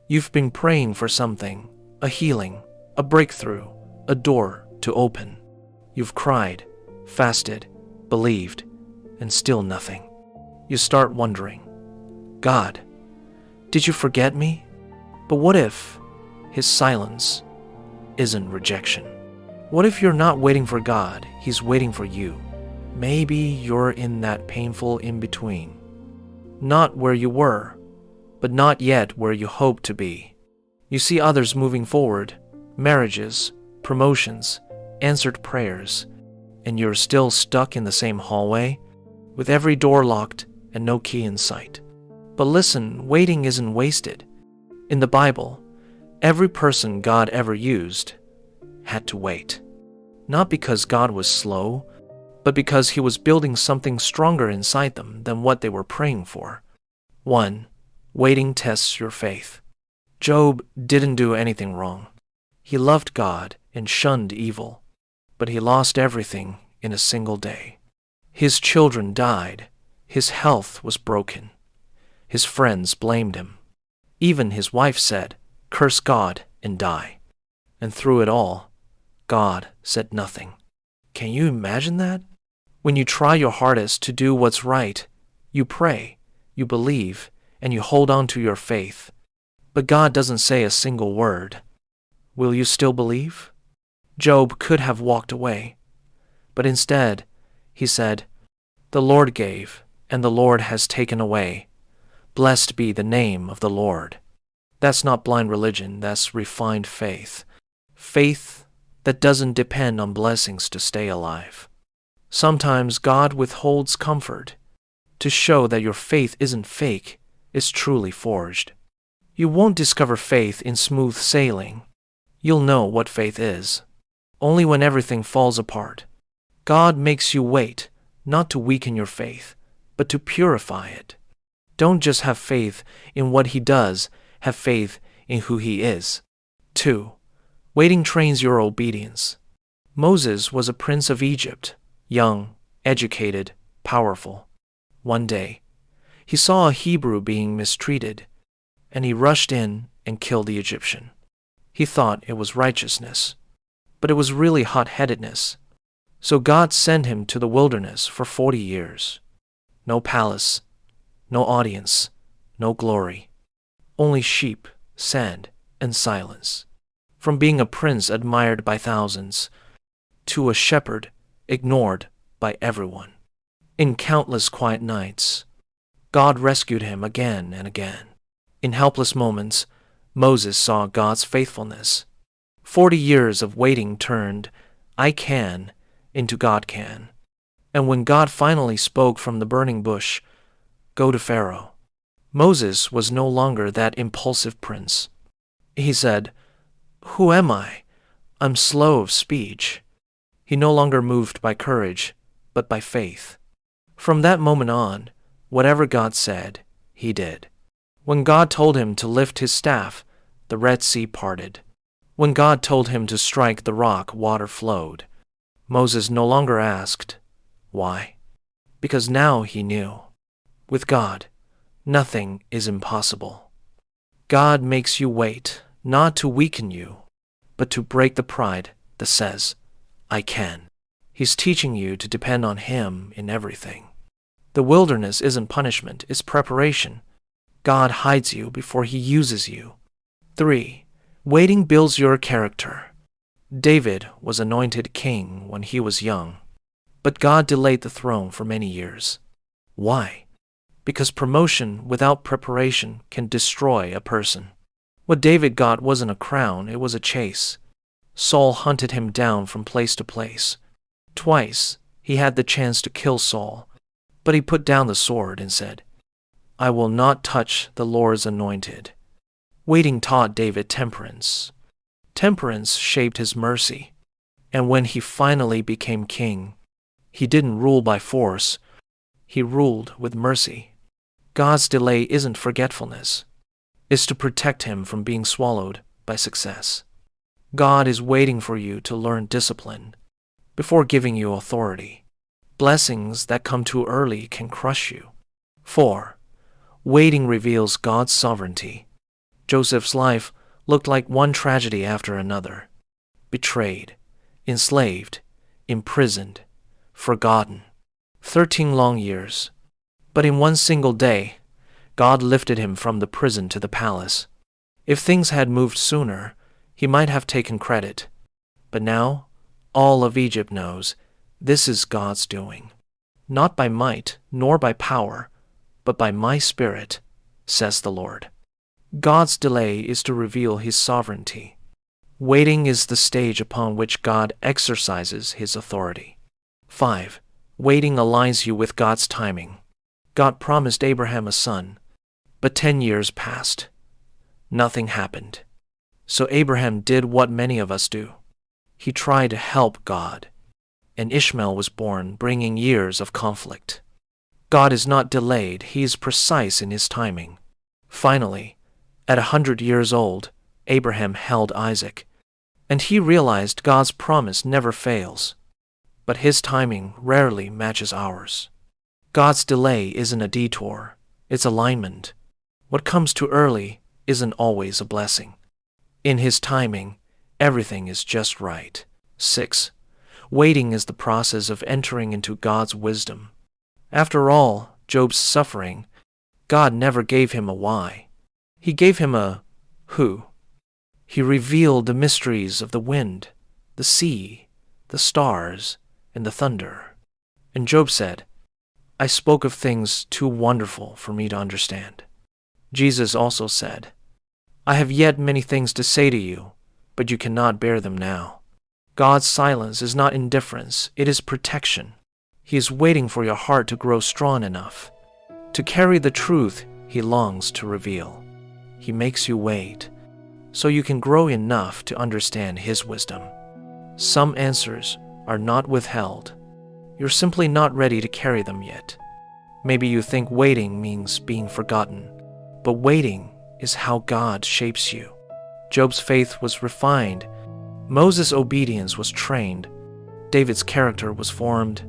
You've been praying for something, a healing, a breakthrough, a door to open. You've cried, fasted, believed, and still nothing. You start wondering, God, did you forget me? But what if his silence isn't rejection? What if you're not waiting for God, he's waiting for you? Maybe you're in that painful in-between. Not where you were, but not yet where you hope to be. You see others moving forward, marriages, promotions, answered prayers, and you're still stuck in the same hallway, with every door locked and no key in sight. But listen, waiting isn't wasted. In the Bible, every person God ever used had to wait. Not because God was slow, but because he was building something stronger inside them than what they were praying for. 1. Waiting tests your faith. Job didn't do anything wrong. He loved God and shunned evil, but he lost everything in a single day. His children died. His health was broken. His friends blamed him. Even his wife said, "Curse God and die." And through it all, God said nothing. Can you imagine that? When you try your hardest to do what's right, you pray, you believe, and you hold on to your faith. But God doesn't say a single word. Will you still believe? Job could have walked away, but instead, he said, "The Lord gave, and the Lord has taken away. Blessed be the name of the Lord." That's not blind religion, that's refined faith. Faith that doesn't depend on blessings to stay alive. Sometimes God withholds comfort to show that your faith isn't fake, it's truly forged. You won't discover faith in smooth sailing. You'll know what faith is only when everything falls apart. God makes you wait, not to weaken your faith, but to purify it. Don't just have faith in what he does, have faith in who he is. 2. Waiting trains your obedience. Moses was a prince of Egypt, young, educated, powerful. One day, he saw a Hebrew being mistreated, and he rushed in and killed the Egyptian. He thought it was righteousness, but it was really hot-headedness. So God sent him to the wilderness for 40 years. No palace, no audience, no glory. Only sheep, sand, and silence. From being a prince admired by thousands, to a shepherd ignored by everyone. In countless quiet nights, God rescued him again and again. In helpless moments, Moses saw God's faithfulness. 40 years of waiting turned "I can" into "God can." And when God finally spoke from the burning bush, "Go to Pharaoh," Moses was no longer that impulsive prince. He said, "Who am I? I'm slow of speech." He no longer moved by courage, but by faith. From that moment on, whatever God said, he did. When God told him to lift his staff, the Red Sea parted. When God told him to strike the rock, water flowed. Moses no longer asked, "Why?" Because now he knew. With God, nothing is impossible. God makes you wait, not to weaken you, but to break the pride that says, "I can." He's teaching you to depend on him in everything. The wilderness isn't punishment, it's preparation. God hides you before he uses you. 3. Waiting builds your character. David was anointed king when he was young, but God delayed the throne for many years. Why? Because promotion without preparation can destroy a person. What David got wasn't a crown, it was a chase. Saul hunted him down from place to place. Twice, he had the chance to kill Saul, but he put down the sword and said, "I will not touch the Lord's anointed." Waiting taught David temperance. Temperance shaped his mercy, and when he finally became king, he didn't rule by force, he ruled with mercy. God's delay isn't forgetfulness. It's to protect him from being swallowed by success. God is waiting for you to learn discipline before giving you authority. Blessings that come too early can crush you. 4. Waiting reveals God's sovereignty. Joseph's life looked like one tragedy after another. Betrayed, enslaved, imprisoned, forgotten. 13 long years. But in one single day, God lifted him from the prison to the palace. If things had moved sooner, he might have taken credit. But now, all of Egypt knows this is God's doing. Not by might, nor by power, but by my Spirit, says the Lord. God's delay is to reveal his sovereignty. Waiting is the stage upon which God exercises his authority. 5. Waiting aligns you with God's timing. God promised Abraham a son, but 10 years passed. Nothing happened. So Abraham did what many of us do. He tried to help God, and Ishmael was born, bringing years of conflict. God is not delayed, he is precise in his timing. Finally, at 100 years old, Abraham held Isaac, and he realized God's promise never fails. But his timing rarely matches ours. God's delay isn't a detour, it's alignment. What comes too early isn't always a blessing. In his timing, everything is just right. 6. Waiting is the process of entering into God's wisdom. After all Job's suffering, God never gave him a why. He gave him a who. He revealed the mysteries of the wind, the sea, the stars, and the thunder. And Job said, I spoke of things too wonderful for me to understand. Jesus also said, I have yet many things to say to you, but you cannot bear them now. God's silence is not indifference, it is protection. He is waiting for your heart to grow strong enough to carry the truth he longs to reveal. He makes you wait so you can grow enough to understand his wisdom. Some answers are not withheld. You're simply not ready to carry them yet. Maybe you think waiting means being forgotten, but waiting is how God shapes you. Job's faith was refined. Moses' obedience was trained. David's character was formed.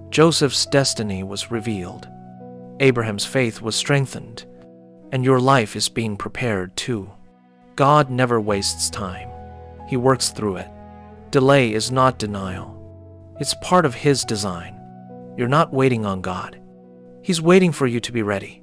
Joseph's destiny was revealed. Abraham's faith was strengthened. And your life is being prepared too. God never wastes time. He works through it. Delay is not denial. It's part of his design. You're not waiting on God. He's waiting for you to be ready.